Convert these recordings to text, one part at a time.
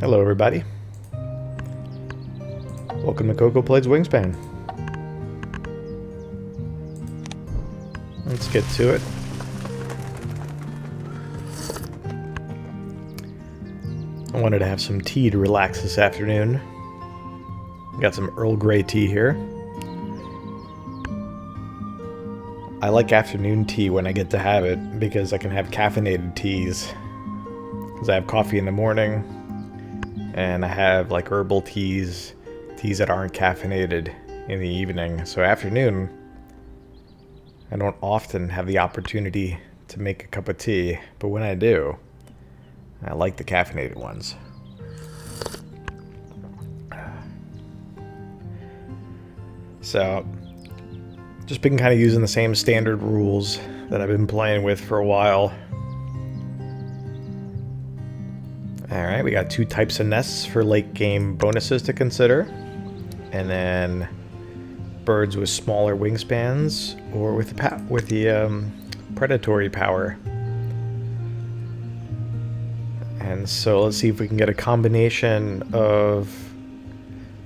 Hello everybody. Welcome to CoKo Plays Wingspan. Let's get to it. I wanted to have some tea to relax this afternoon. Got some Earl Grey tea here. I like afternoon tea when I get to have it because I can have caffeinated teas. Because I have coffee in the morning and I have like herbal teas that aren't caffeinated in the evening. So afternoon, I don't often have the opportunity to make a cup of tea, but when I do, I like the caffeinated ones. So, just been kind of using the same standard rules that I've been playing with for a while. Alright, we got two types of nests for late game bonuses to consider. And then birds with smaller wingspans or with the predatory power. And so let's see if we can get a combination of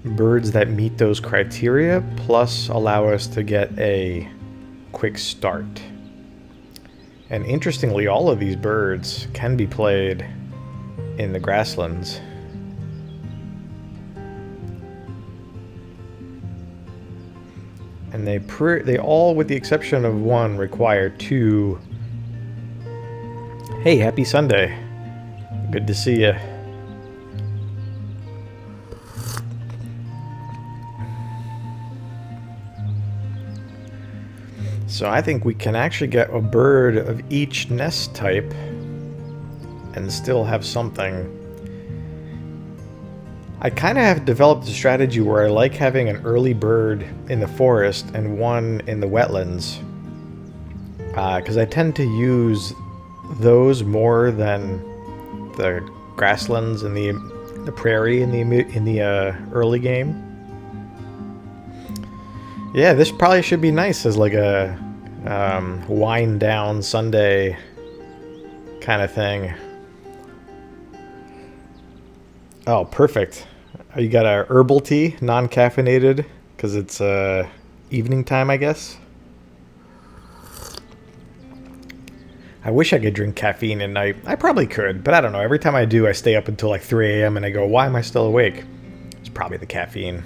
birds that meet those criteria plus allow us to get a quick start. And interestingly, all of these birds can be played in the grasslands. And they all, with the exception of one, require two. Hey, happy Sunday. Good to see you. So I think we can actually get a bird of each nest type and still have something. I kind of have developed a strategy where I like having an early bird in the forest and one in the wetlands. Because I tend to use those more than the grasslands and the prairie in the early game. Yeah, this probably should be nice as like a wind down Sunday kind of thing. Oh, perfect. You got a herbal tea, non-caffeinated, because it's evening time, I guess. I wish I could drink caffeine at night. I probably could, but I don't know. Every time I do, I stay up until like 3 a.m. and I go, why am I still awake? It's probably the caffeine.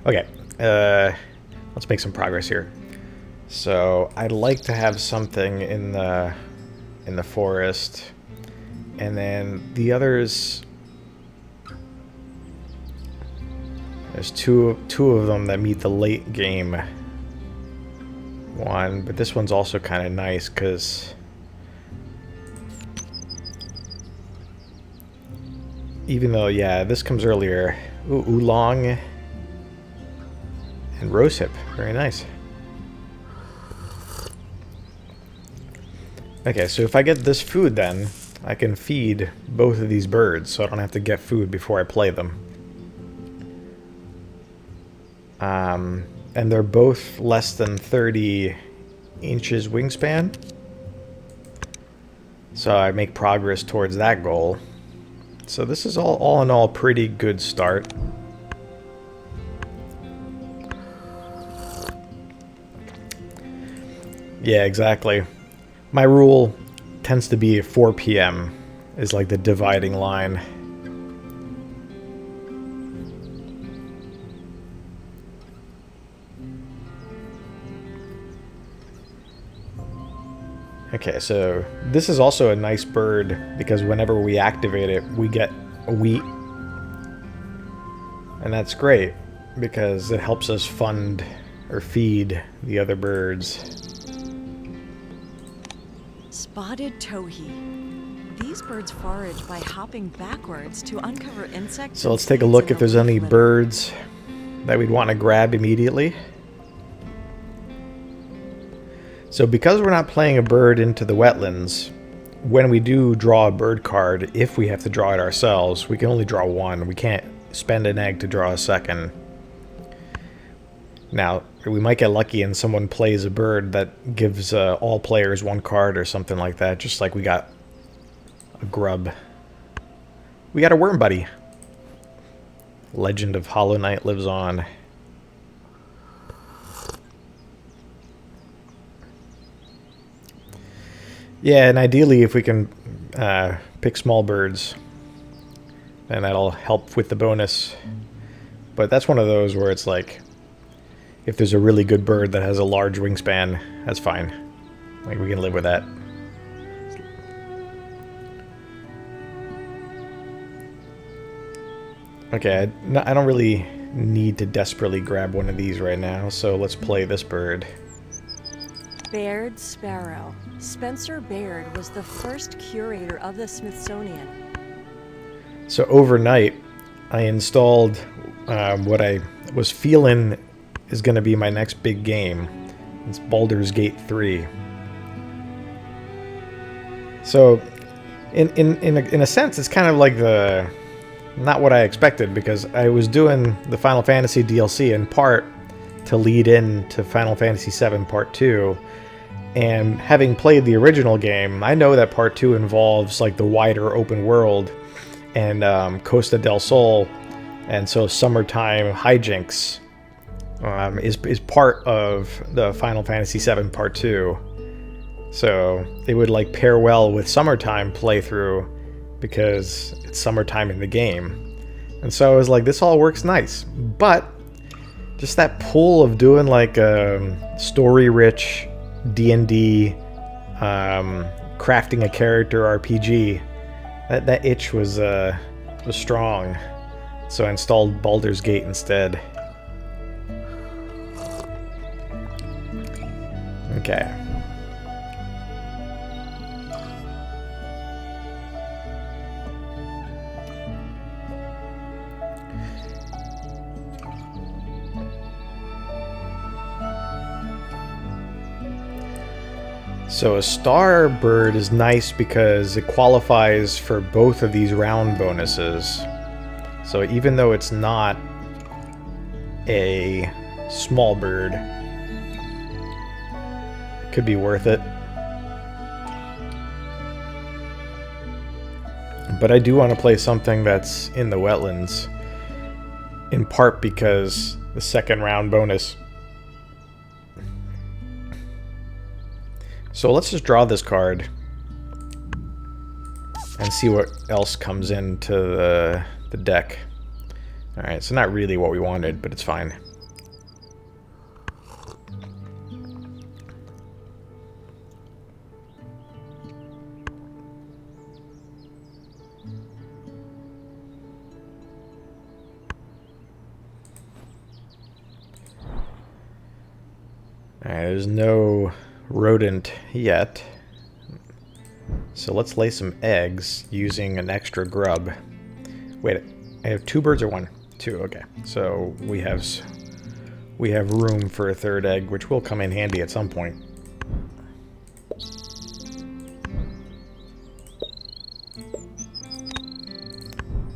Okay, let's make some progress here. So I'd like to have something in the forest, and then the others. There's two of them that meet the late game one, but this one's also kind of nice because even though, yeah, this comes earlier. Ooh, oolong and rosehip, very nice. Okay, so if I get this food, then I can feed both of these birds, so I don't have to get food before I play them. And they're both less than 30 inches wingspan. So I make progress towards that goal. So this is all in all pretty good start. Yeah, exactly. My rule tends to be 4 p.m. is like the dividing line. Okay, so this is also a nice bird because whenever we activate it, we get a wheat. And that's great because it helps us fund or feed the other birds. Spotted towhee. These birds forage by hopping backwards to uncover insects. So let's take a look if there's any birds that we'd want to grab immediately. So because we're not playing a bird into the wetlands, when we do draw a bird card, if we have to draw it ourselves, we can only draw one. We can't spend an egg to draw a second. Now, we might get lucky and someone plays a bird that gives all players one card or something like that, just like we got a grub We got a worm buddy. Legend of Hollow Knight lives on. Yeah, and ideally if we can pick small birds, then that'll help with the bonus. But that's one of those where it's like, if there's a really good bird that has a large wingspan, that's fine. Like, we can live with that. Okay, I don't really need to desperately grab one of these right now, so let's play this bird. Baird Sparrow. Spencer Baird was the first curator of the Smithsonian. So overnight, I installed what I was feeling is going to be my next big game. It's Baldur's Gate 3. So, in a sense, it's kind of like not what I expected, because I was doing the Final Fantasy DLC in part to lead into Final Fantasy VII Part 2. And having played the original game, I know that Part 2 involves like the wider open world and Costa del Sol, and so summertime hijinks is part of the Final Fantasy VII Part 2. So it would like pair well with summertime playthrough because it's summertime in the game. And so I was like, this all works nice. But just that pull of doing like a story-rich D&D, crafting a character RPG, that itch was strong. So I installed Baldur's Gate instead. Okay. So a star bird is nice because it qualifies for both of these round bonuses. So even though it's not a small bird, it could be worth it. But I do want to play something that's in the wetlands, in part because the second round bonus. So let's just draw this card and see what else comes into the deck. Alright, so not really what we wanted, but it's fine. Alright, there's no rodent yet. So let's lay some eggs using an extra grub. Wait, I have two birds or one? Two, okay. So we have room for a third egg, which will come in handy at some point.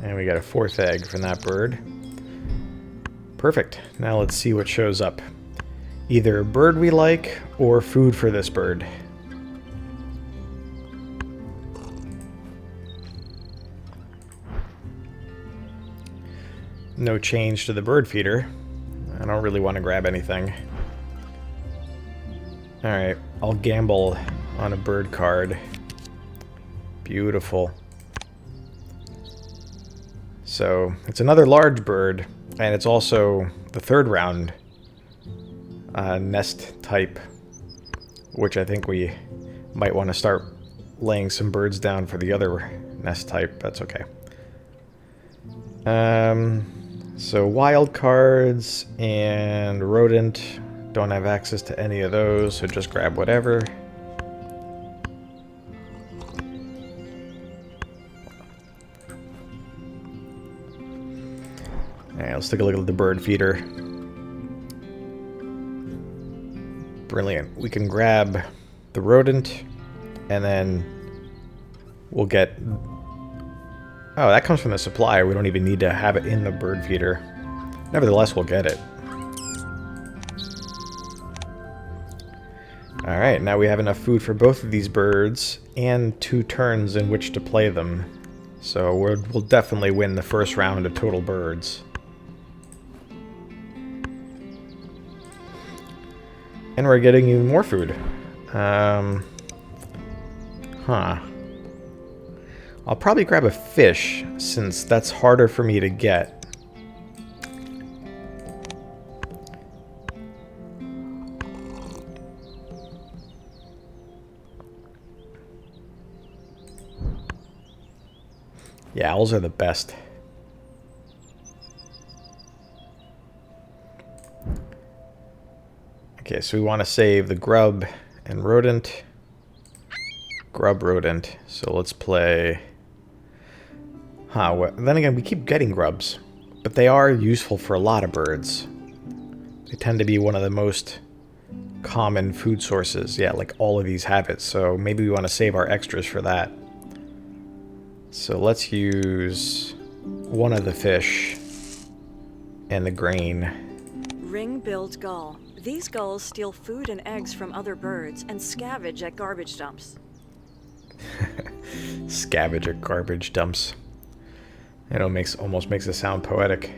And we got a fourth egg from that bird. Perfect. Now let's see what shows up. Either a bird we like, or food for this bird. No change to the bird feeder. I don't really want to grab anything. Alright, I'll gamble on a bird card. Beautiful. So, it's another large bird, and it's also the third round nest type, which I think we might want to start laying some birds down for the other nest type. That's okay. So wild cards and rodent, don't have access to any of those, so just grab whatever. Alright, let's take a look at the bird feeder. Brilliant. We can grab the rodent, and then we'll get... Oh, that comes from the supply. We don't even need to have it in the bird feeder. Nevertheless, we'll get it. Alright, now we have enough food for both of these birds, and 2 turns in which to play them. So we'll definitely win the first round of total birds. And we're getting even more food. Huh. I'll probably grab a fish, since that's harder for me to get. Yeah, owls are the best. Okay, so we want to save the grub and rodent. Grub, rodent. So let's play... Huh, well, then again, we keep getting grubs. But they are useful for a lot of birds. They tend to be one of the most common food sources. Yeah, like all of these have it. So maybe we want to save our extras for that. So let's use one of the fish and the grain. Ring-billed gull. These gulls steal food and eggs from other birds and scavenge at garbage dumps. Scavenge at garbage dumps. It almost makes it sound poetic.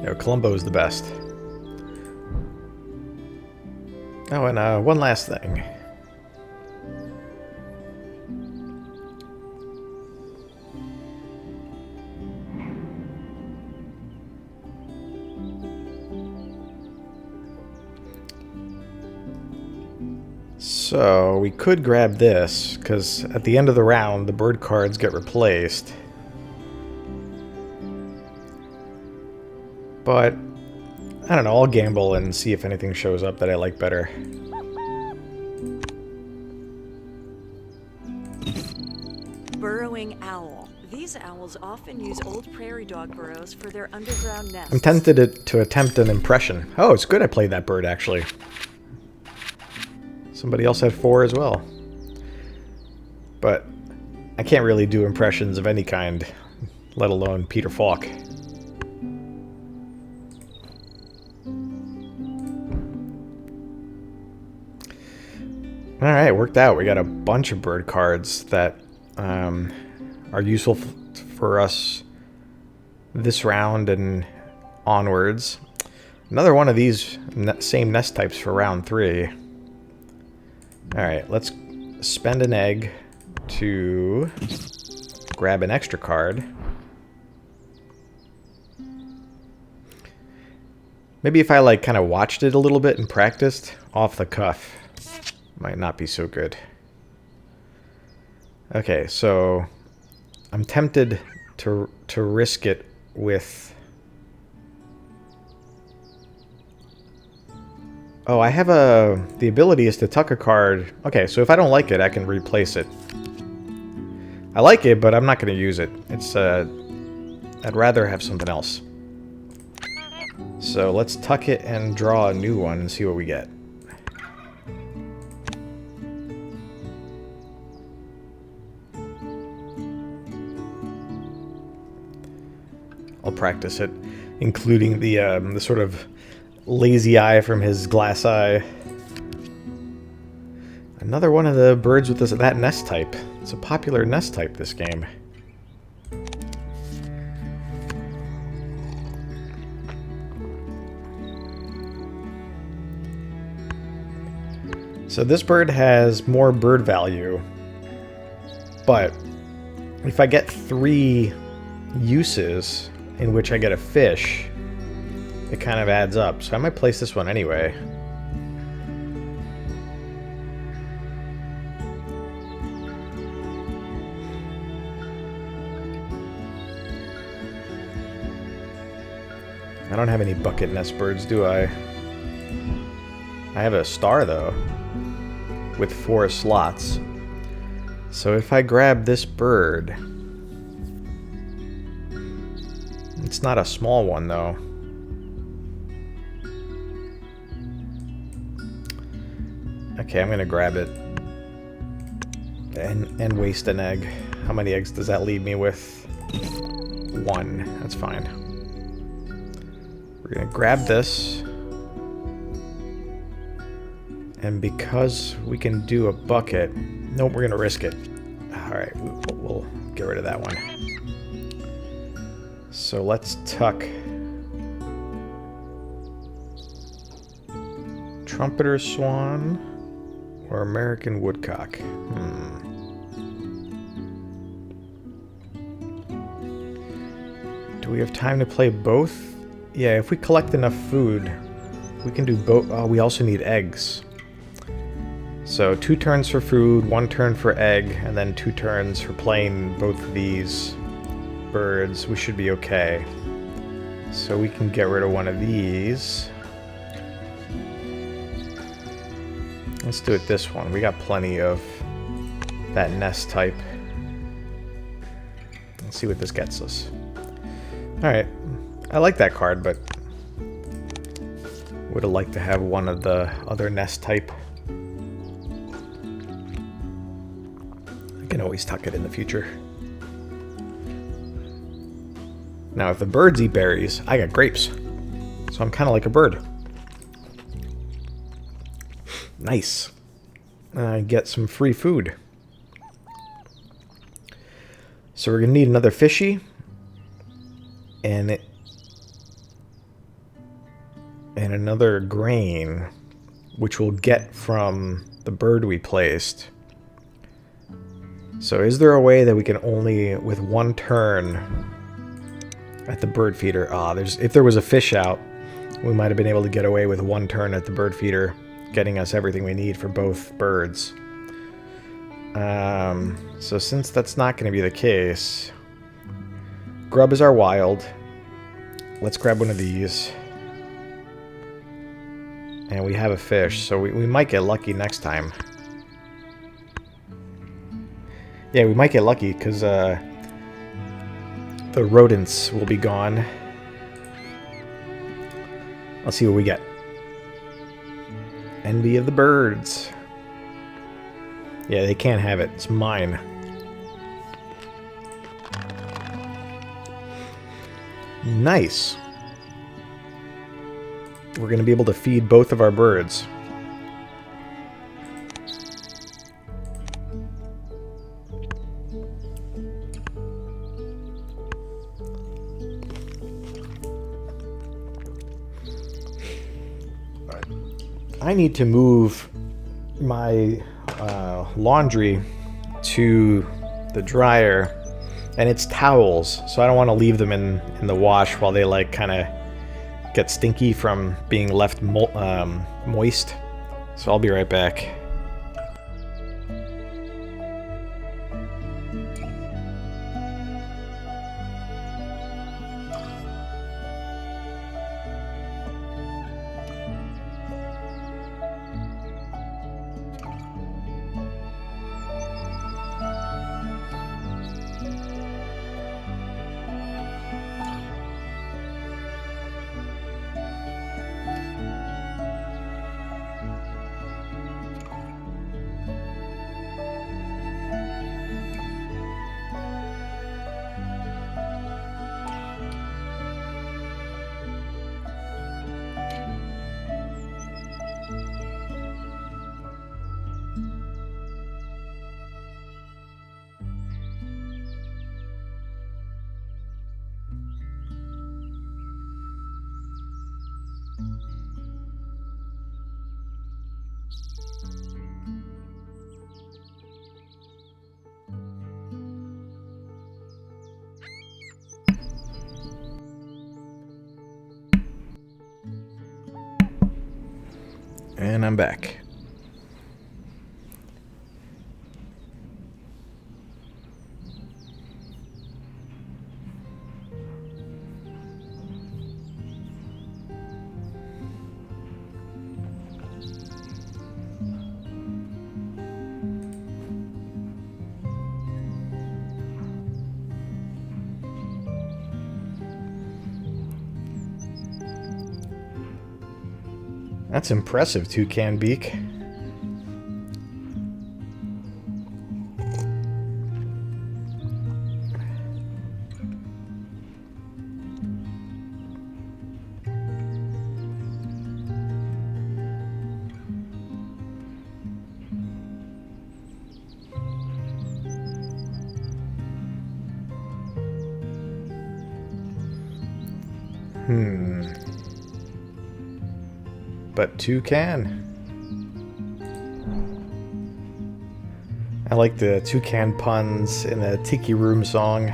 Yo, Columbo is the best. Oh, and one last thing. So, we could grab this, because at the end of the round, the bird cards get replaced. But, I don't know, I'll gamble and see if anything shows up that I like better. Burrowing owl. These owls often use old prairie dog burrows for their underground nests. I'm tempted to attempt an impression. Oh, it's good I played that bird, actually. Somebody else had 4 as well. But I can't really do impressions of any kind, let alone Peter Falk. Alright, worked out. We got a bunch of bird cards that are useful for us this round and onwards. Another one of these same nest types for round 3. Alright, let's spend an egg to grab an extra card. Maybe if I like kind of watched it a little bit and practiced off the cuff, might not be so good. Okay, so I'm tempted to risk it with... Oh, I have the ability is to tuck a card. Okay, so if I don't like it, I can replace it. I like it, but I'm not going to use it. It's I'd rather have something else. So let's tuck it and draw a new one and see what we get. I'll practice it, including the sort of lazy eye from his glass eye. Another one of the birds with that nest type. It's a popular nest type, this game. So this bird has more bird value, but if I get 3 uses in which I get a fish, it kind of adds up. So I might place this one anyway. I don't have any bucket nest birds, do I? I have a star, though, with 4 slots. So if I grab this bird... It's not a small one, though. Okay, I'm gonna grab it and waste an egg. How many eggs does that leave me with? 1. That's fine. We're going to grab this. And because we can do a bucket... Nope, we're going to risk it. Alright, we'll get rid of that one. So let's tuck... Trumpeter swan or American woodcock? Do we have time to play both? Yeah, if we collect enough food, we can do both. Oh, we also need eggs. So 2 turns for food, 1 turn for egg, and then 2 turns for playing both of these birds. We should be okay. So we can get rid of one of these. Let's do it this one. We got plenty of that nest type. Let's see what this gets us. Alright. I like that card, but would have liked to have one of the other nest type. I can always tuck it in the future. Now, if the birds eat berries, I got grapes. So I'm kind of like a bird. Nice. Get some free food. So we're going to need another fishy. And another grain, which we'll get from the bird we placed. So is there a way that we can only, with 1 turn at the bird feeder... if there was a fish out, we might have been able to get away with 1 turn at the bird feeder, getting us everything we need for both birds. So since that's not going to be the case, grub is our wild. Let's grab one of these. And we have a fish, so we might get lucky next time. Yeah, we might get lucky, because the rodents will be gone. Let's see what we get. Envy of the birds. Yeah, they can't have it. It's mine. Nice. We're going to be able to feed both of our birds. I need to move my laundry to the dryer, and it's towels, so I don't want to leave them in the wash while they like kind of get stinky from being left moist. So I'll be right back. And I'm back. That's impressive, toucan beak. But toucan. I like the toucan puns in the Tiki Room song.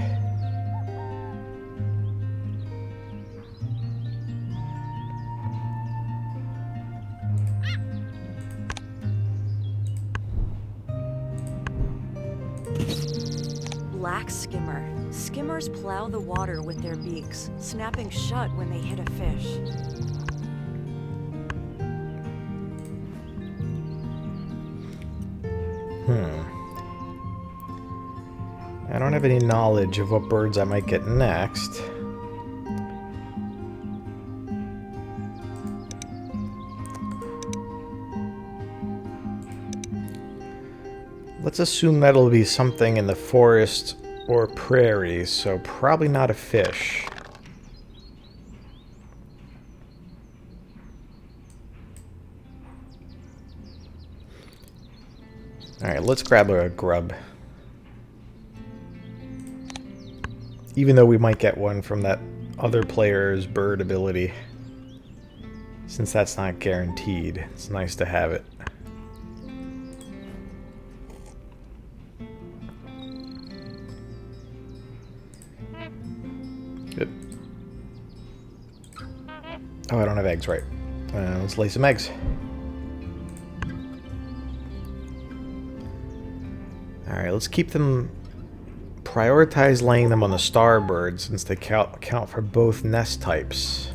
Black skimmer. Skimmers plow the water with their beaks, snapping shut when they hit a fish. I don't have any knowledge of what birds I might get next. Let's assume that'll be something in the forest or prairie, so probably not a fish. Alright, let's grab a grub. Even though we might get one from that other player's bird ability. Since that's not guaranteed, it's nice to have it. Good. Oh, I don't have eggs, right. Let's lay some eggs. Alright, let's keep them... Prioritize laying them on the starbird since they count for both nest types.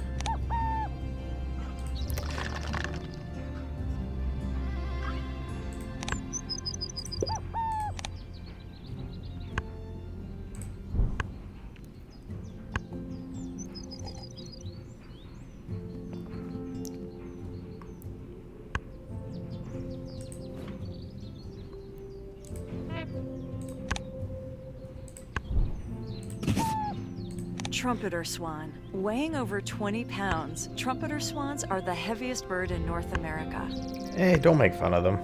Trumpeter swan. Weighing over 20 pounds, trumpeter swans are the heaviest bird in North America. Hey, don't make fun of them.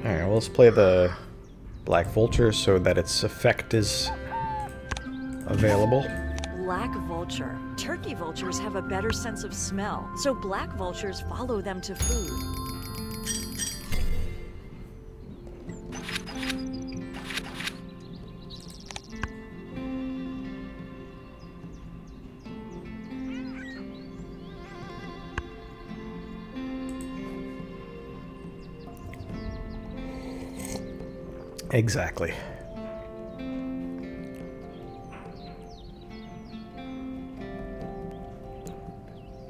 Alright, well, let's play the black vulture so that its effect is available. Black vulture. Turkey vultures have a better sense of smell, so black vultures follow them to food. Exactly.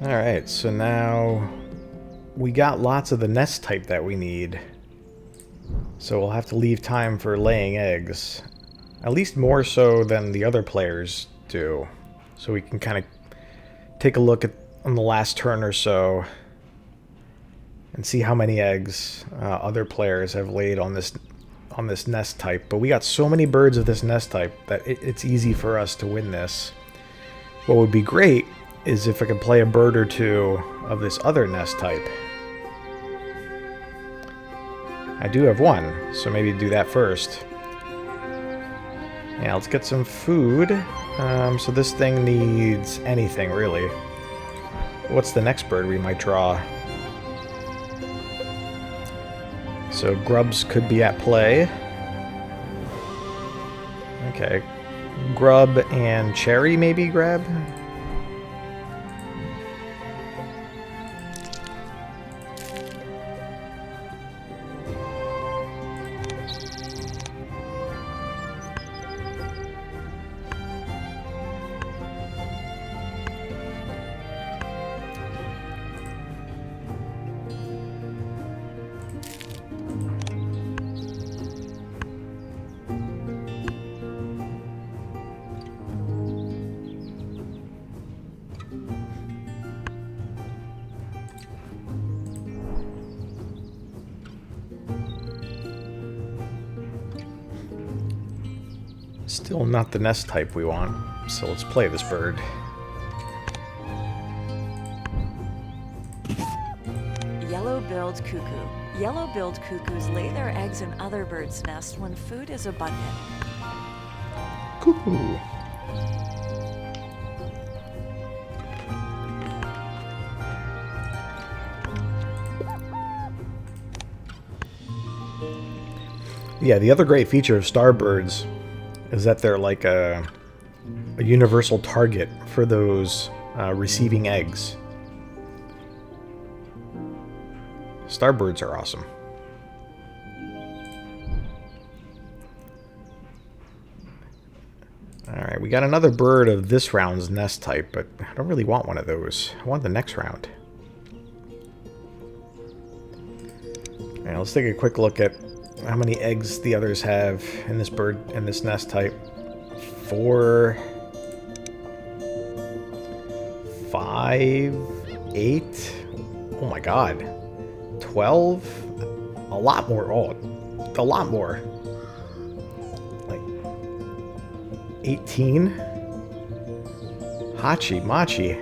Alright, so now we got lots of the nest type that we need. So we'll have to leave time for laying eggs. At least more so than the other players do. So we can kind of take a look at on the last turn or so and see how many eggs other players have laid on this nest type. But we got so many birds of this nest type that it's easy for us to win this. What would be great is if I could play a bird or two of this other nest type. I do have one, so maybe do that first. Yeah, let's get some food. So this thing needs anything, really. What's the next bird we might draw? So grubs could be at play. Okay. Grub and cherry maybe grab? Still not the nest type we want, so let's play this bird. yellow-billed cuckoo. Yellow-billed cuckoos lay their eggs in other birds' nests when food is abundant. Cuckoo. Yeah, the other great feature of starbirds is that they're like a universal target for those receiving eggs. Starbirds are awesome. Alright, we got another bird of this round's nest type, but I don't really want one of those. I want the next round. Alright, let's take a quick look at how many eggs the others have in this bird, in this nest type. 4, 5, 8. Oh my god. 12? A lot more. Oh, a lot more. Like 18? Hachi, Machi.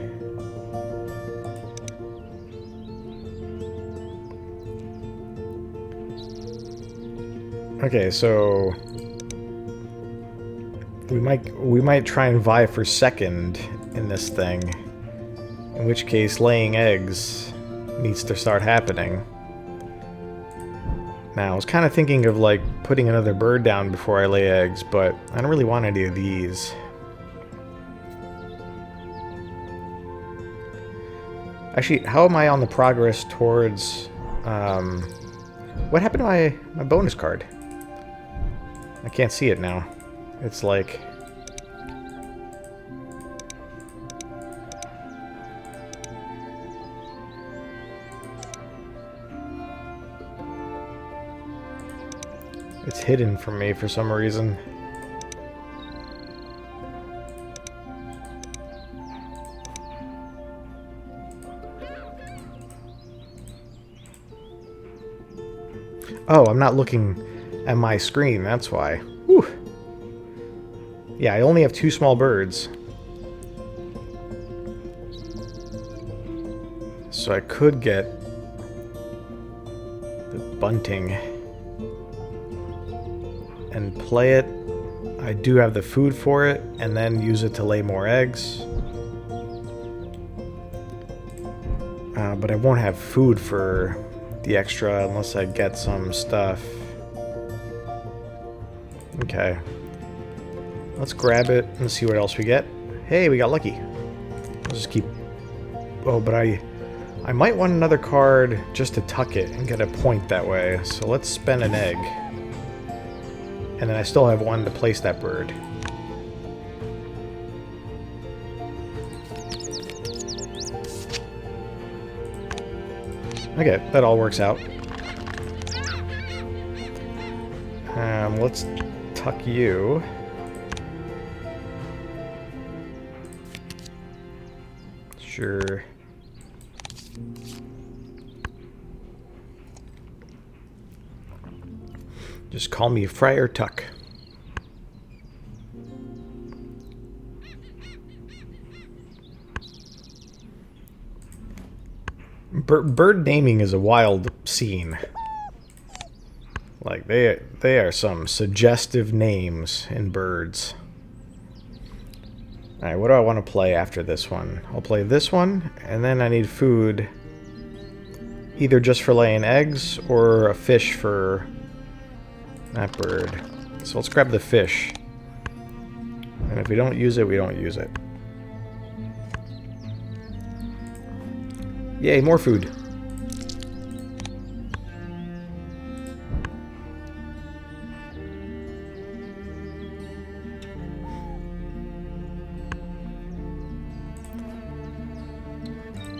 Okay, so we might try and vie for second in this thing. In which case laying eggs needs to start happening. Now, I was kind of thinking of like putting another bird down before I lay eggs, but I don't really want any of these. Actually, how am I on the progress towards what happened to my bonus card? I can't see it now. It's like... it's hidden from me for some reason. Oh, I'm not looking at my screen, that's why. Whew. Yeah, I only have 2 small birds. So I could get the bunting and play it. I do have the food for it, and then use it to lay more eggs. But I won't have food for the extra unless I get some stuff. Okay. Let's grab it and see what else we get. Hey, we got lucky. Let's just keep... Oh, but I might want another card just to tuck it and get a point that way. So let's spend an egg. And then I still have one to place that bird. Okay, that all works out. Let's tuck you. Sure. Just call me Friar Tuck. Bird naming is a wild scene. Like, they are some suggestive names in birds. Alright, what do I want to play after this one? I'll play this one, and then I need food. Either just for laying eggs, or a fish for that bird. So let's grab the fish. And if we don't use it, we don't use it. Yay, more food.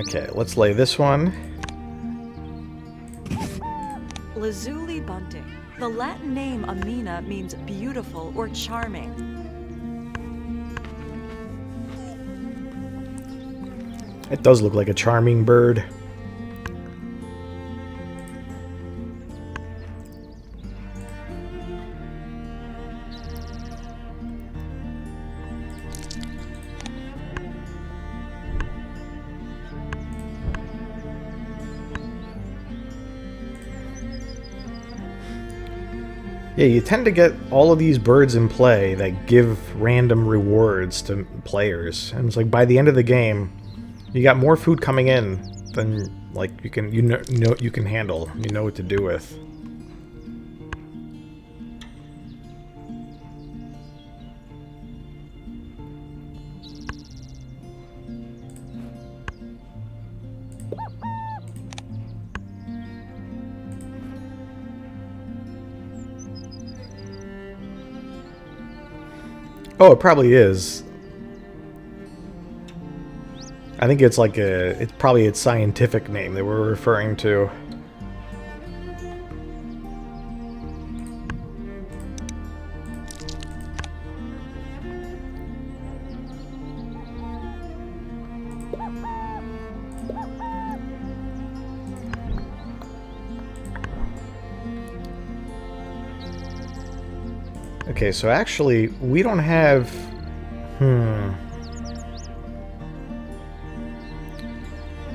Okay, let's lay this one. Lazuli bunting. The Latin name Amina means beautiful or charming. It does look like a charming bird. Yeah, you tend to get all of these birds in play that give random rewards to players, and it's like by the end of the game, you got more food coming in than like you can you can handle. You know what to do with. Oh, it probably is. I think it's like it's probably its scientific name that we're referring to. Okay, so actually, we don't have...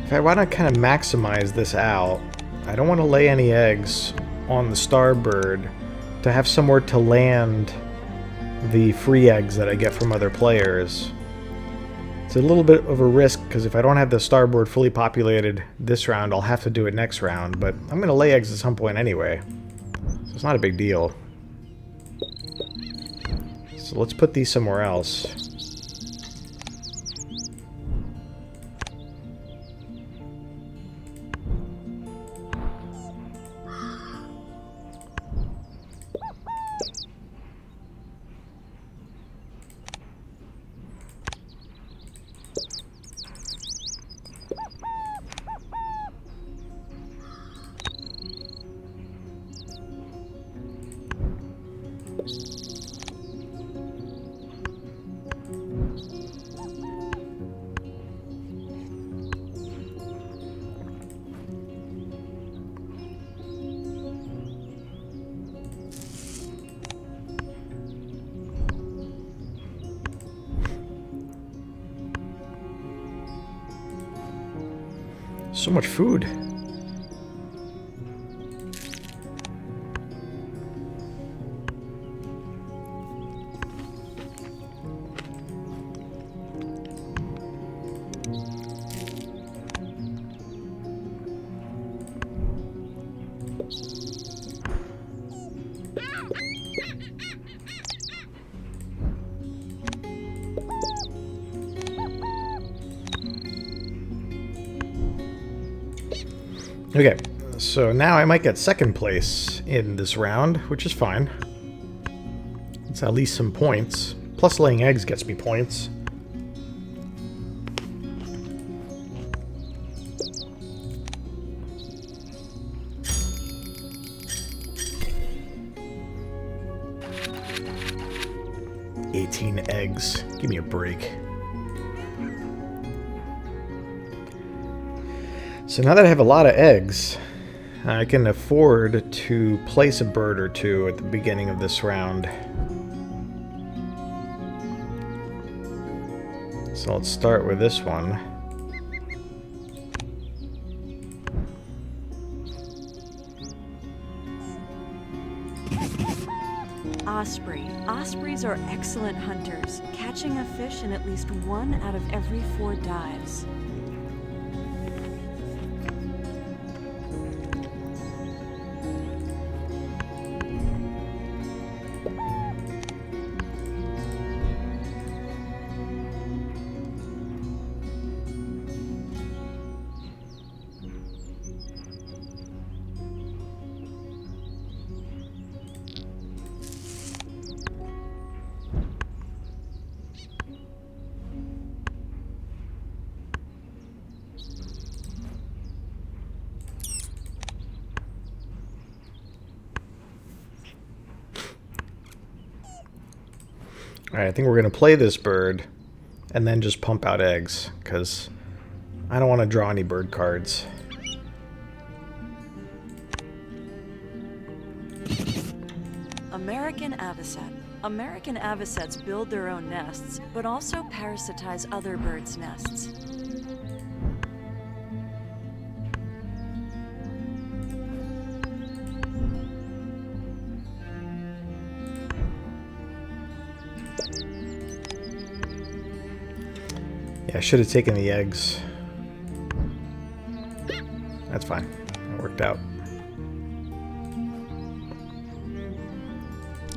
If I want to kind of maximize this out, I don't want to lay any eggs on the starboard to have somewhere to land the free eggs that I get from other players. It's a little bit of a risk, because if I don't have the starboard fully populated this round, I'll have to do it next round, but I'm going to lay eggs at some point anyway, so it's not a big deal. So let's put these somewhere else. So much food. Okay, so now I might get second place in this round, which is fine. It's at least some points. Plus laying eggs gets me points. $18 eggs. Give me a break. So now that I have a lot of eggs, I can afford to place a bird or two at the beginning of this round. So let's start with this one. Osprey. Ospreys are excellent hunters, catching a fish in at least 1 out of every 4 dives. Alright, I think we're going to play this bird and then just pump out eggs, because I don't want to draw any bird cards. American avocet. American avocets build their own nests, but also parasitize other birds' nests. Yeah, I should have taken the eggs. That's fine. That worked out.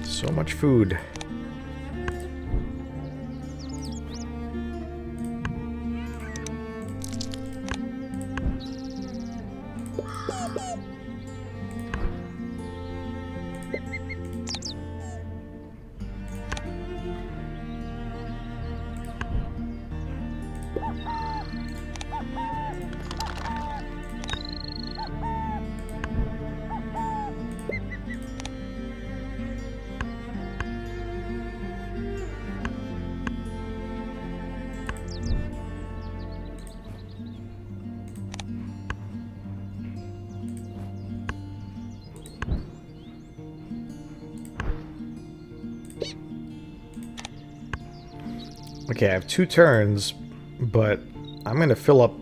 So much food. Okay, I have 2 turns, but I'm going to fill up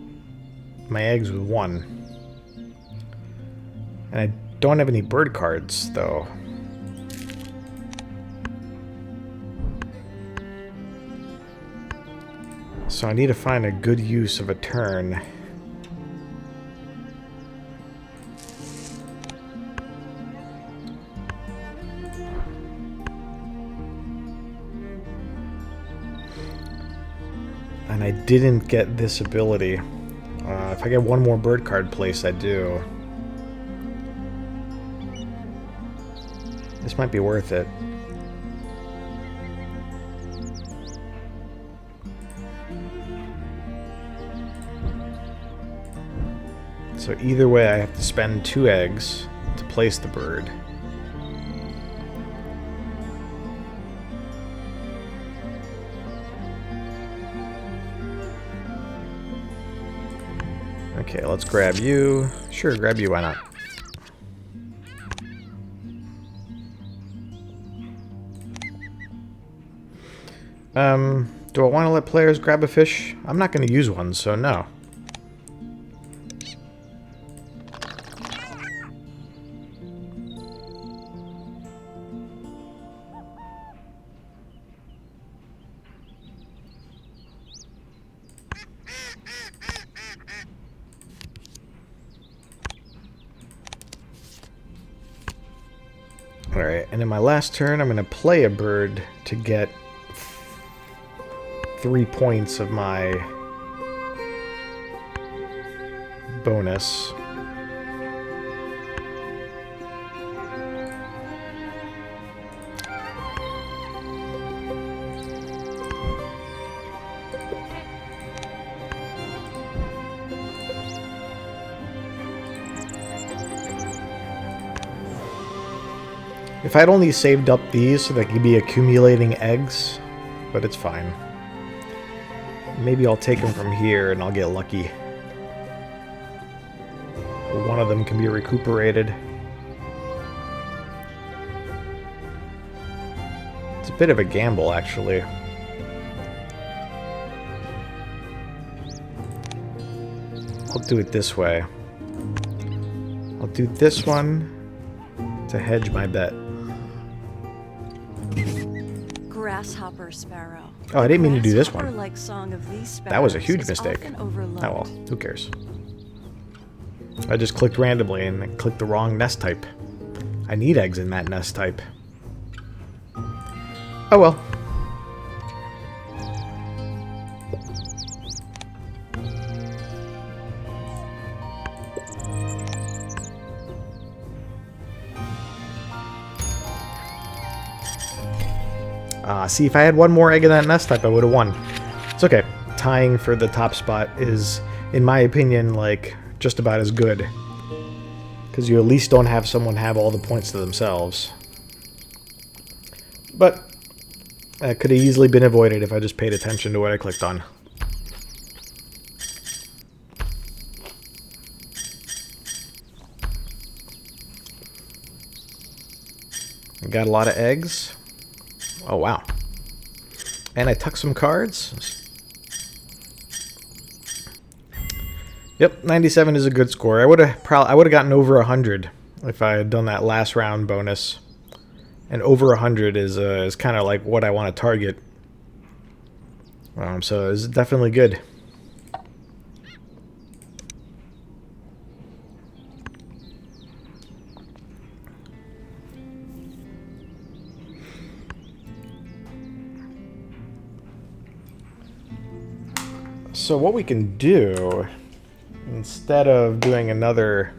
my eggs with 1. And I don't have any bird cards, though. So I need to find a good use of a turn. And I didn't get this ability. If I get 1 more bird card placed, I do. This might be worth it. So either way, I have to spend 2 eggs to place the bird. Okay, let's grab you. Sure, grab you, why not? Do I want to let players grab a fish? I'm not going to use one, so no. Alright, and in my last turn, I'm going to play a bird to get 3 points of my bonus. If I'd only saved up these so they could be accumulating eggs, but it's fine. Maybe I'll take them from here and I'll get lucky. One of them can be recuperated. It's a bit of a gamble, actually. I'll do it this way. I'll do this one to hedge my bet. Grasshopper sparrow. Oh, I didn't mean to do this one. Grasshopper-like song of these That was a sparrows huge is mistake. often Oh overlooked. well, who cares? I just clicked randomly and I clicked the wrong nest type. I need eggs in that nest type. Oh well. See, if I had 1 more egg in that nest type, I would have won. It's okay. Tying for the top spot is, in my opinion, like, just about as good. Because you at least don't have someone have all the points to themselves. But that could have easily been avoided if I just paid attention to what I clicked on. I got a lot of eggs. Oh, wow. And I tucked some cards. Yep, 97 is a good score. I would have gotten over 100 if I had done that last round bonus. And over 100 is kind of like what I want to target So it's definitely good. So what we can do, instead of doing another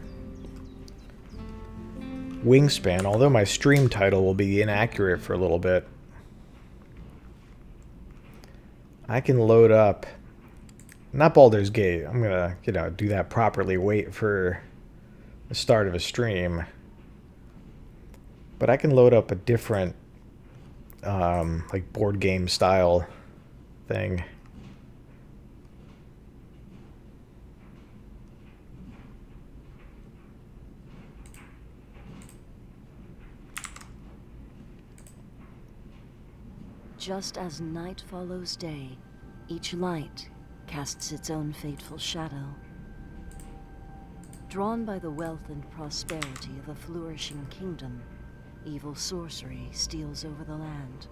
Wingspan, although my stream title will be inaccurate for a little bit, I can load up, not Baldur's Gate, I'm gonna, do that properly, wait for the start of a stream, but I can load up a different, like board game style thing. Just as night follows day, each light casts its own fateful shadow. Drawn by the wealth and prosperity of a flourishing kingdom, evil sorcery steals over the land.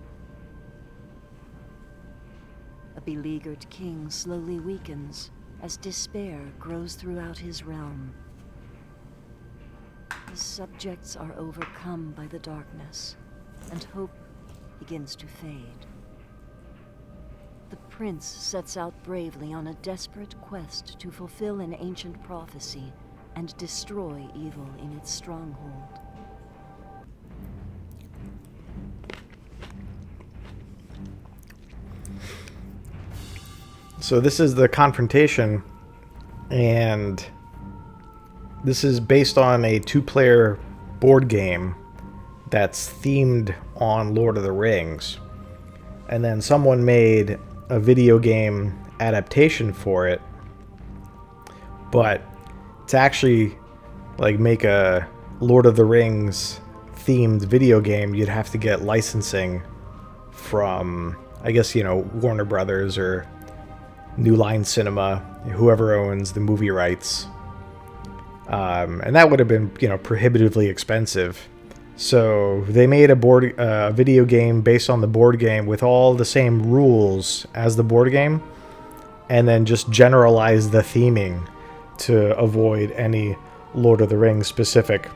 A beleaguered king slowly weakens as despair grows throughout his realm. His subjects are overcome by the darkness, and hope begins to fade. The prince sets out bravely on a desperate quest to fulfill an ancient prophecy and destroy evil in its stronghold. So this is the Confrontation, and this is based on a 2-player board game that's themed on Lord of the Rings. And then someone made a video game adaptation for it. But to actually like make a Lord of the Rings themed video game, you'd have to get licensing from, I guess, Warner Brothers or New Line Cinema, whoever owns the movie rights. And that would have been, prohibitively expensive. So they made a video game based on the board game with all the same rules as the board game, and then just generalized the theming to avoid any Lord of the Rings specific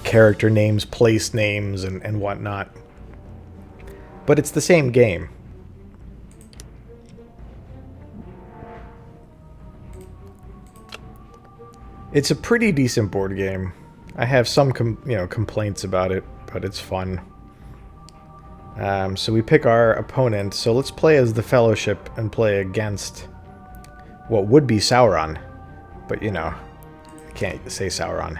character names, place names, and whatnot. But it's the same game. It's a pretty decent board game. I have some complaints about it, but it's fun. So we pick our opponent. So let's play as the Fellowship and play against what would be Sauron. But, I can't say Sauron.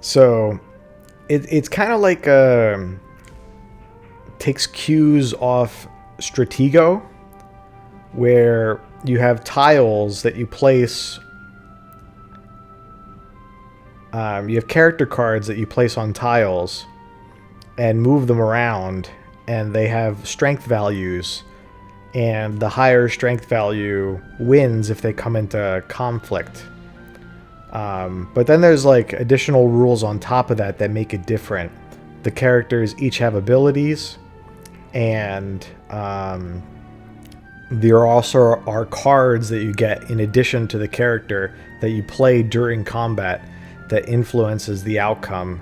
So it's kind of like takes cues off Stratego, where you have tiles that you place. You have character cards that you place on tiles and move them around, and they have strength values, and the higher strength value wins if they come into conflict. But then there's like additional rules on top of that make it different. The characters each have abilities, and there also are cards that you get in addition to the character that you play during combat that influences the outcome.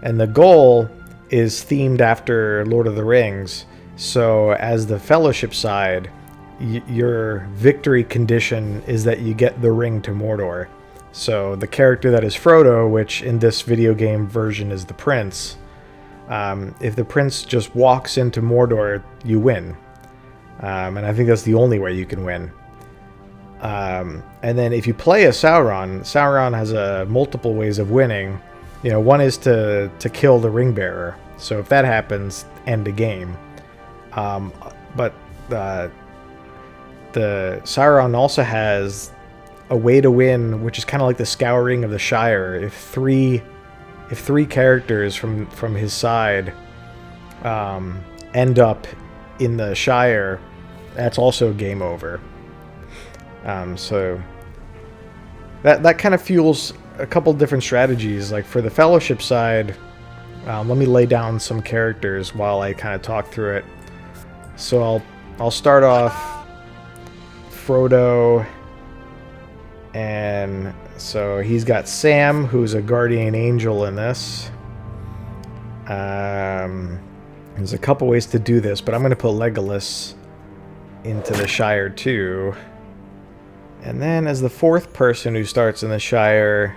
And the goal is themed after Lord of the Rings. So as the Fellowship side, your victory condition is that you get the ring to Mordor. So the character that is Frodo, which in this video game version is the prince, if the prince just walks into Mordor, you win. And I think that's the only way you can win. And then if you play as Sauron, Sauron has multiple ways of winning. One is to kill the ring bearer. So if that happens, end the game. But the Sauron also has a way to win, which is kind of like the Scouring of the Shire. If three characters from his side end up in the Shire, that's also game over. So that kind of fuels a couple different strategies. Like for the Fellowship side, let me lay down some characters while I kind of talk through it. So I'll start off Frodo, and so he's got Sam, who's a guardian angel in this. There's a couple ways to do this, but I'm going to put Legolas into the Shire too. And then as the fourth person who starts in the Shire,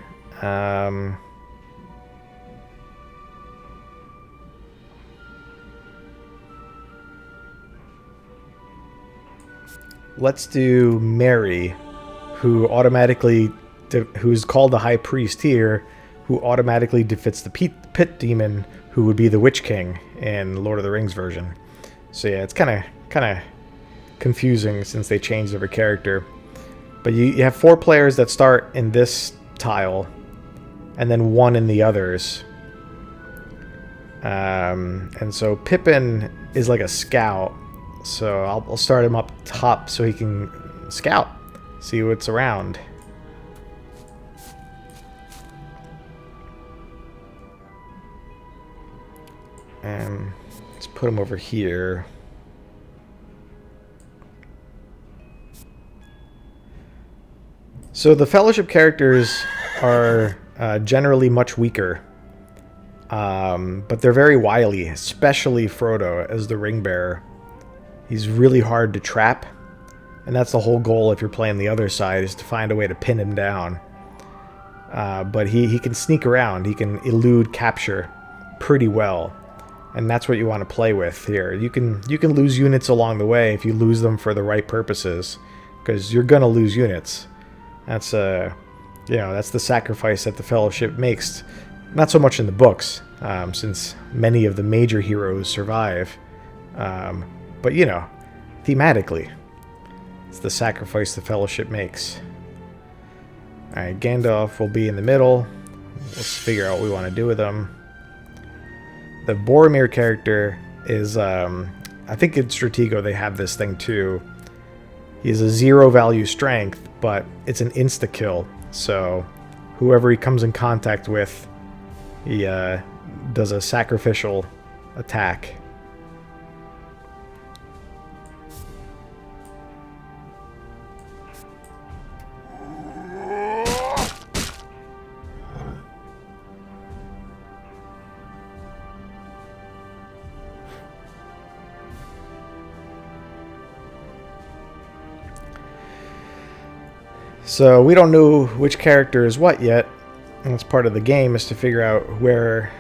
let's do Mary, who's called the High Priest here, who automatically defeats the pit demon, who would be the Witch King in Lord of the Rings version. So yeah, it's kind of confusing since they changed every character. But you have 4 players that start in this tile, and then 1 in the others. And so Pippin is like a scout, so I'll start him up top so he can scout, see what's around. And let's put him over here. So the Fellowship characters are generally much weaker, but they're very wily, especially Frodo as the ring bearer. He's really hard to trap, and that's the whole goal if you're playing the other side, is to find a way to pin him down. But he can sneak around, he can elude capture pretty well, and that's what you want to play with here. You can lose units along the way if you lose them for the right purposes, because you're gonna lose units. That's that's the sacrifice that the Fellowship makes. Not so much in the books, since many of the major heroes survive. But thematically, it's the sacrifice the Fellowship makes. Alright, Gandalf will be in the middle. Let's figure out what we want to do with him. The Boromir character is, I think in Stratego they have this thing too. He has a 0 value strength, but it's an insta-kill. So whoever he comes in contact with, he does a sacrificial attack. So we don't know which character is what yet. And that's part of the game, is to figure out where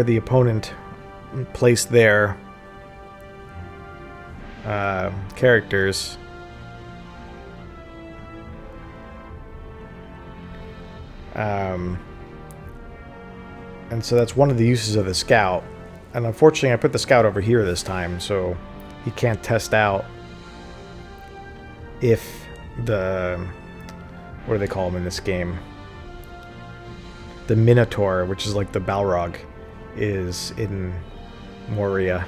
the opponent placed their characters. And so that's one of the uses of the scout. And unfortunately I put the scout over here this time, so he can't test out if the... what do they call him in this game? The Minotaur, which is like the Balrog, is in Moria.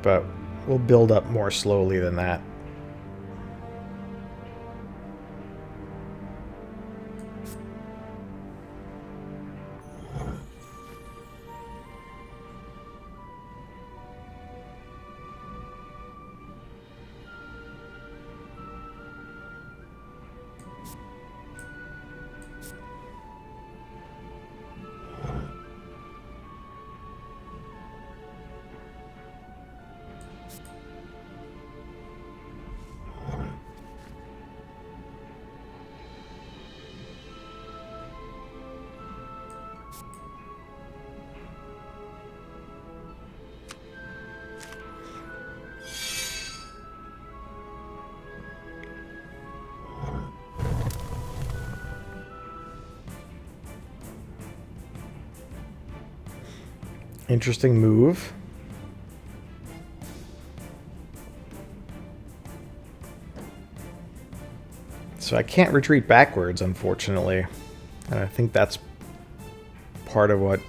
But we'll build up more slowly than that. Interesting move. So I can't retreat backwards, unfortunately. And I think that's part of what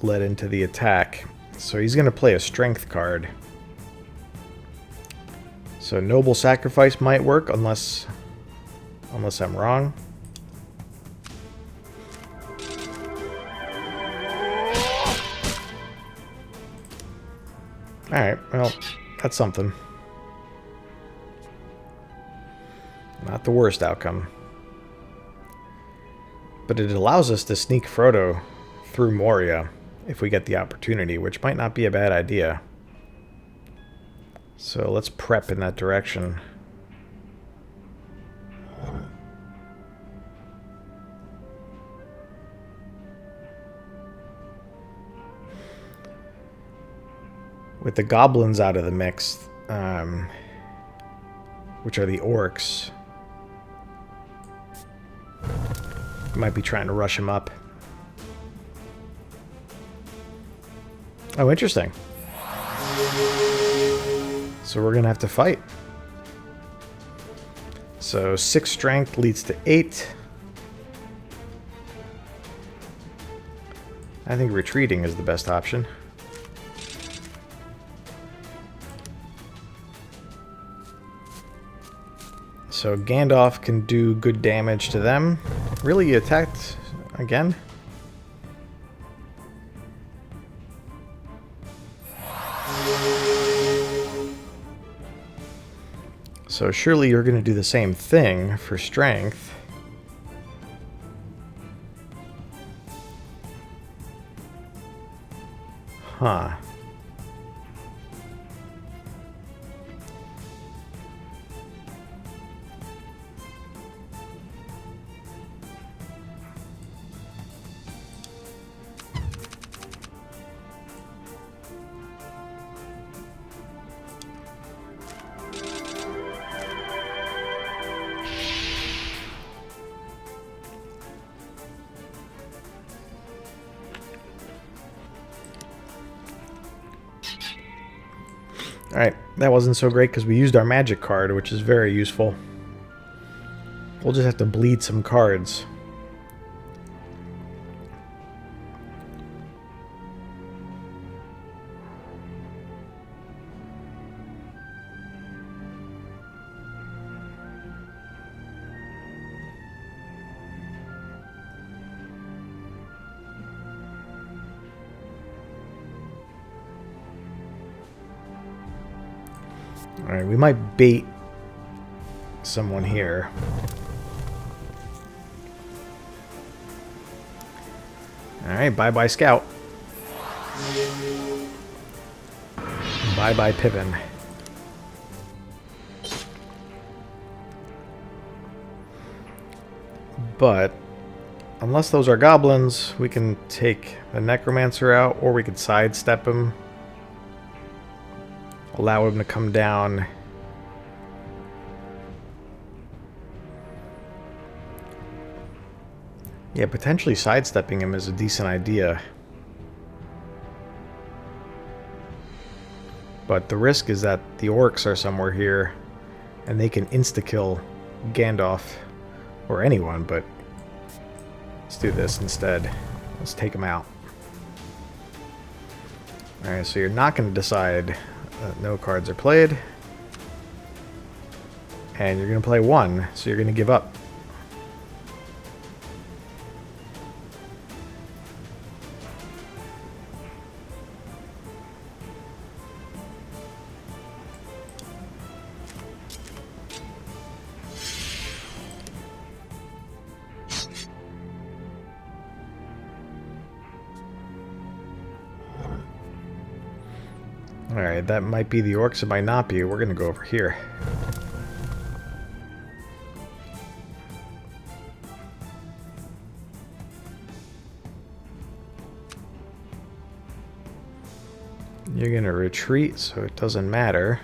led into the attack. So he's going to play a strength card. So noble sacrifice might work unless I'm wrong. Alright, well, that's something. Not the worst outcome. But it allows us to sneak Frodo through Moria if we get the opportunity, which might not be a bad idea. So let's prep in that direction. With the goblins out of the mix, which are the orcs, might be trying to rush him up. Oh, interesting. So we're gonna have to fight. So 6 strength leads to 8. I think retreating is the best option. So Gandalf can do good damage to them. Really, he attacked again? So surely you're going to do the same thing for strength. Huh. Alright, that wasn't so great because we used our magic card, which is very useful. We'll just have to bleed some cards. Alright, we might bait someone here. Alright, bye-bye Scout. Bye-bye Pippin. But, unless those are goblins, we can take the Necromancer out, or we could sidestep him. Allow him to come down. Yeah, potentially sidestepping him is a decent idea. But the risk is that the orcs are somewhere here, and they can insta-kill Gandalf, or anyone, but let's do this instead. Let's take him out. Alright, so you're not going to decide no cards are played. And you're going to play 1, so you're going to give up. Alright, that might be the orcs, it might not be. We're gonna go over here. You're gonna retreat, so it doesn't matter.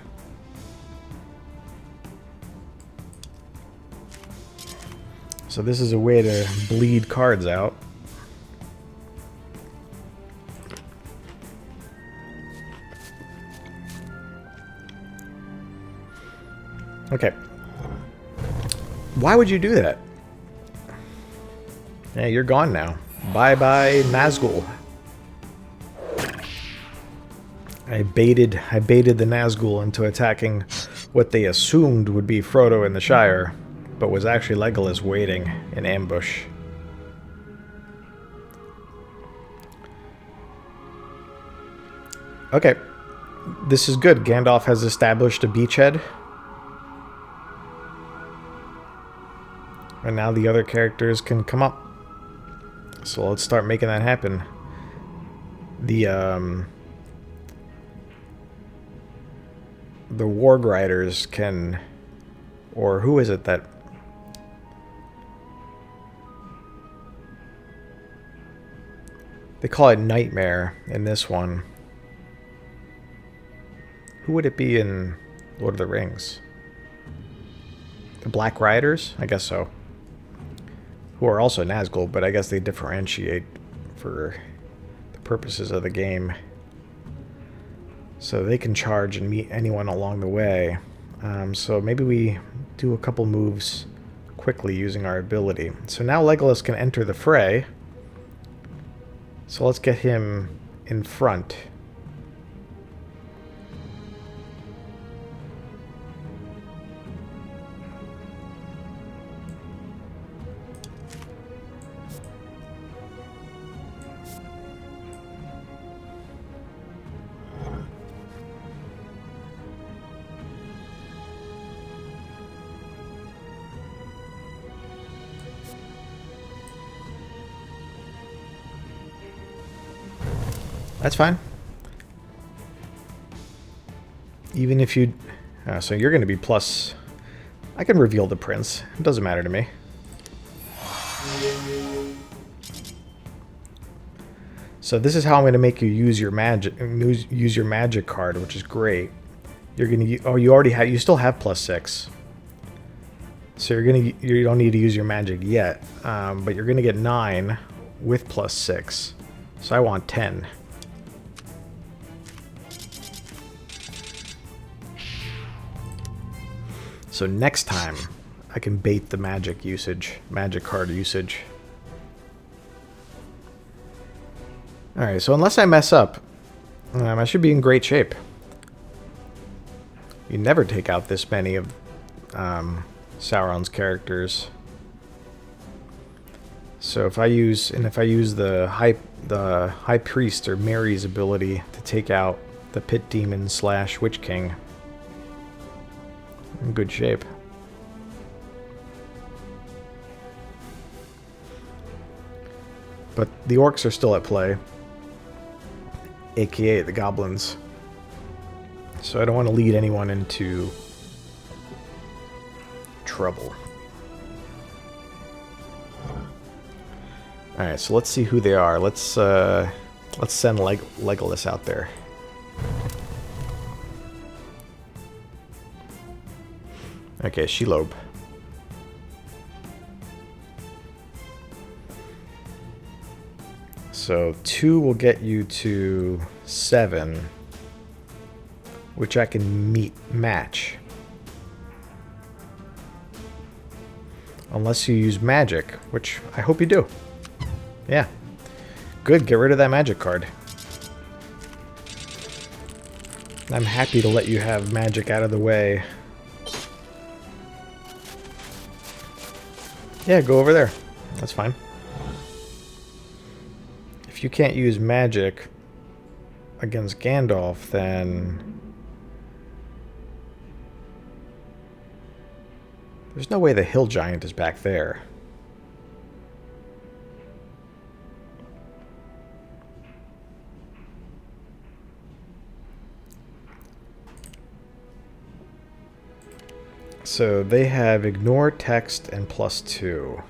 So this is a way to bleed cards out. Okay. Why would you do that? Yeah, you're gone now. Bye-bye, Nazgul. I baited the Nazgul into attacking what they assumed would be Frodo in the Shire, but was actually Legolas waiting in ambush. Okay, this is good. Gandalf has established a beachhead. And now the other characters can come up. So let's start making that happen. The Warg Riders can... Or who is it that... They call it Nightmare in this one. Who would it be in Lord of the Rings? The Black Riders? I guess so. Who are also Nazgul, but I guess they differentiate for the purposes of the game. So they can charge and meet anyone along the way. So maybe we do a couple moves quickly using our ability. So now Legolas can enter the fray. So let's get him in front. That's fine. Even if you... so you're going to be plus... I can reveal the prince. It doesn't matter to me. So this is how I'm going to make you use your magic card, which is great. You're going to... Oh, you already have... You still have +6. So you don't need to use your magic yet. But you're going to get 9 with +6. So I want 10. So next time, I can bait the magic card usage. Alright, so unless I mess up, I should be in great shape. You never take out this many of Sauron's characters. So if I use the High Priest or Mary's ability to take out the Pit Demon / Witch King, in good shape. But the orcs are still at play, aka the goblins. So I don't want to lead anyone into trouble. Alright, so let's see who they are. Let's send Legolas out there. Okay, Shelob. So 2 will get you to 7, which I can match. Unless you use magic, which I hope you do. Yeah. Good, get rid of that magic card. I'm happy to let you have magic out of the way. Yeah, go over there. That's fine. If you can't use magic against Gandalf, then there's no way the Hill Giant is back there. So they have ignore text and +2.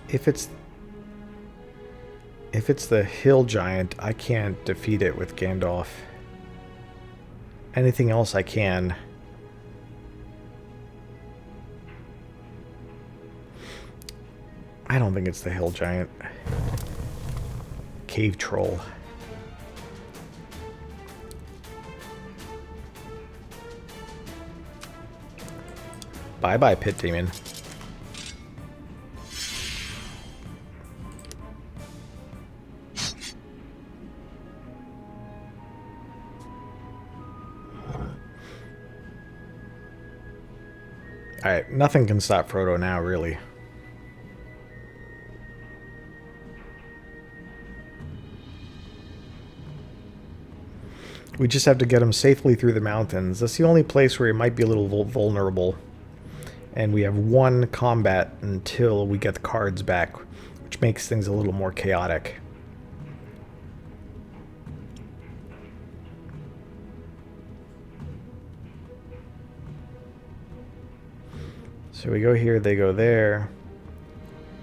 If it's the Hill Giant, I can't defeat it with Gandalf. Anything else I can. I don't think it's the Hill Giant. Cave Troll. Bye-bye, Pit Demon. Alright, nothing can stop Frodo now, really. We just have to get him safely through the mountains. That's the only place where he might be a little vulnerable. And we have one combat until we get the cards back, which makes things a little more chaotic. So we go here, they go there.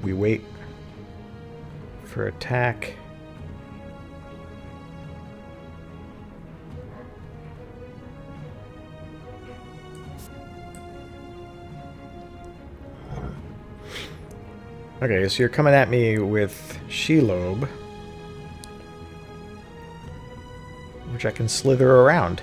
We wait for attack. Okay, so you're coming at me with Shelob, which I can slither around.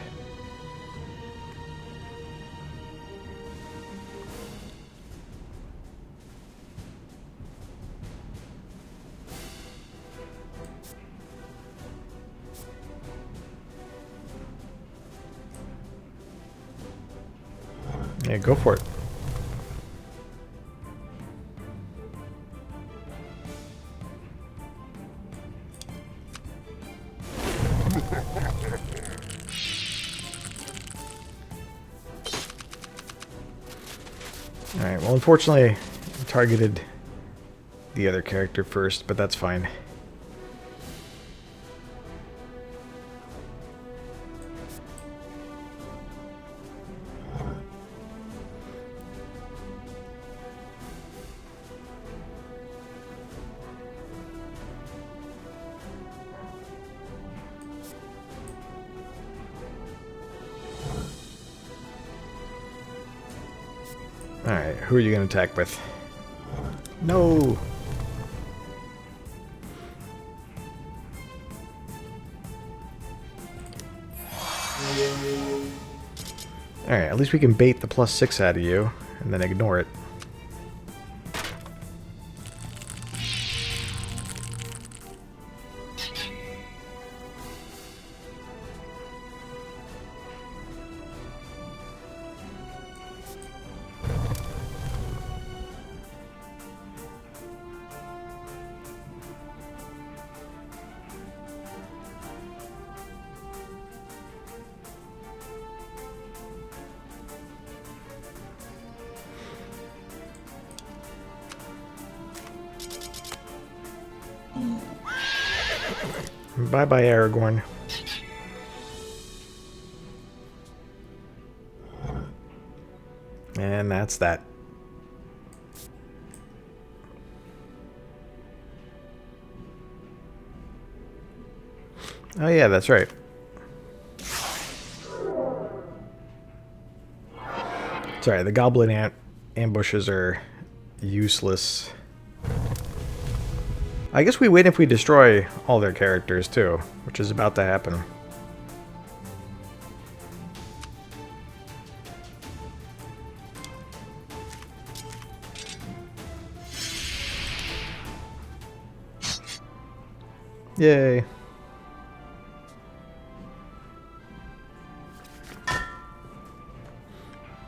Yeah, go for it. Alright, well unfortunately I targeted the other character first, but that's fine. Alright, who are you going to attack with? No! Alright, at least we can bait the +6 out of you, and then ignore it. Bye-bye, Aragorn. And that's that. Oh yeah, that's right. Sorry, the goblin ambushes are useless. I guess we wait if we destroy all their characters too, which is about to happen. Yay.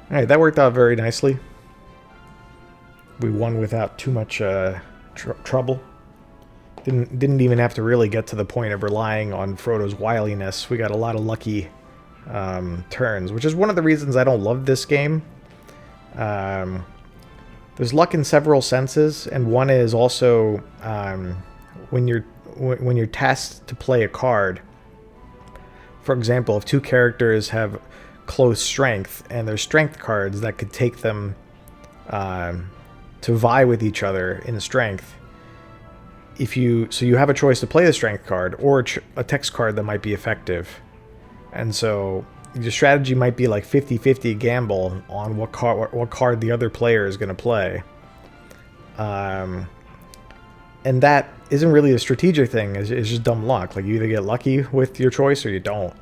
Alright, that worked out very nicely. We won without too much trouble. Didn't even have to really get to the point of relying on Frodo's wiliness. We got a lot of lucky turns, which is one of the reasons I don't love this game. There's luck in several senses, and one is also when you're tasked to play a card. For example, if two characters have close strength, and there's strength cards that could take them to vie with each other in strength. So you have a choice to play the strength card or a text card that might be effective. And so your strategy might be like 50-50 gamble on what card the other player is going to play. And that isn't really a strategic thing. It's just dumb luck. Like, you either get lucky with your choice or you don't.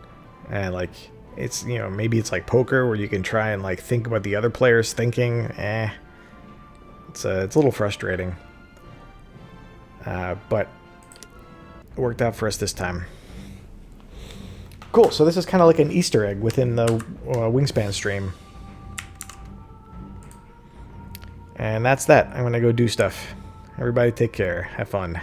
And like, it's, you know, maybe it's like poker where you can try and like think about the other player's thinking. It's a little frustrating. But it worked out for us this time. Cool, so this is kind of like an Easter egg within the Wingspan stream. And that's that. I'm gonna go do stuff. Everybody take care. Have fun.